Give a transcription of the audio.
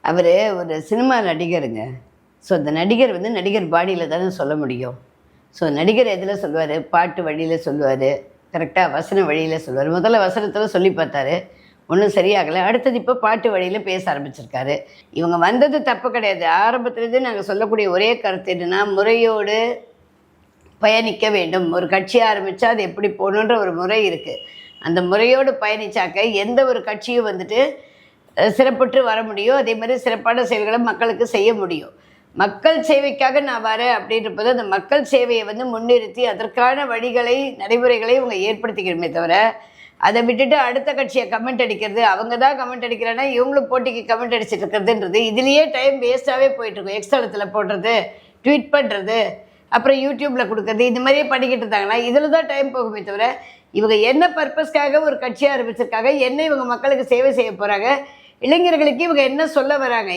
அவர் ஒரு cinema நடிகருங்க. So அந்த நடிகர் வந்து நடிகர் பாணியில் தானே சொல்ல முடியும். ஸோ நடிகர் எதில் சொல்லுவார்? பாட்டு வழியில் சொல்லுவார், கரெக்டாக வசன வழியில் சொல்லுவார். முதல்ல வசனத்தில் சொல்லி பார்த்தாரு, ஒன்றும் சரியாகலை. அடுத்தது இப்போ பாட்டு வழியில் பேச ஆரம்பிச்சிருக்காரு. இவங்க வந்தது தப்பு கிடையாது. ஆரம்பத்துலேருந்தே நாங்கள் சொல்லக்கூடிய ஒரே கருத்து என்னென்னா, முறையோடு பயணிக்க வேண்டும். ஒரு கட்சி ஆரம்பித்தா அது எப்படி போகணுன்ற ஒரு முறை இருக்குது. அந்த முறையோடு பயணித்தாக்க எந்த ஒரு கட்சியும் வந்துட்டு சிறப்புற்று வர முடியும். அதே மாதிரி சிறப்பான செயல்களை மக்களுக்கு செய்ய முடியும். மக்கள் சேவைக்காக நான் வரேன் அப்படின்றபோது அந்த மக்கள் சேவையை வந்து முன்னிறுத்தி அதற்கான வழிகளை நடைமுறைகளை இவங்க ஏற்படுத்திக்கணுமே தவிர, அதை விட்டுட்டு அடுத்த கட்சியை கமெண்ட் அடிக்கிறது, அவங்க தான் கமெண்ட் அடிக்கிறாங்கன்னா இவங்களும் போட்டிக்கு கமெண்ட் அடிச்சுட்டு இருக்கிறதுன்றது இதுலேயே டைம் வேஸ்ட்டாகவே போயிட்டுருக்கும். எக்ஸ்தலத்தில் போடுறது, ட்வீட் பண்ணுறது, அப்புறம் யூடியூப்பில் கொடுக்குறது, இந்த மாதிரியே பண்ணிக்கிட்டு இருந்தாங்கன்னா இதில் தான் டைம் போகுமே தவிர, இவங்க என்ன பர்பஸ்க்காக ஒரு கட்சியை ஆரம்பிச்சிருக்காங்க, என்ன இவங்க மக்களுக்கு சேவை செய்ய போகிறாங்க, இளைஞர்களுக்கு இவங்க என்ன சொல்ல வராங்க.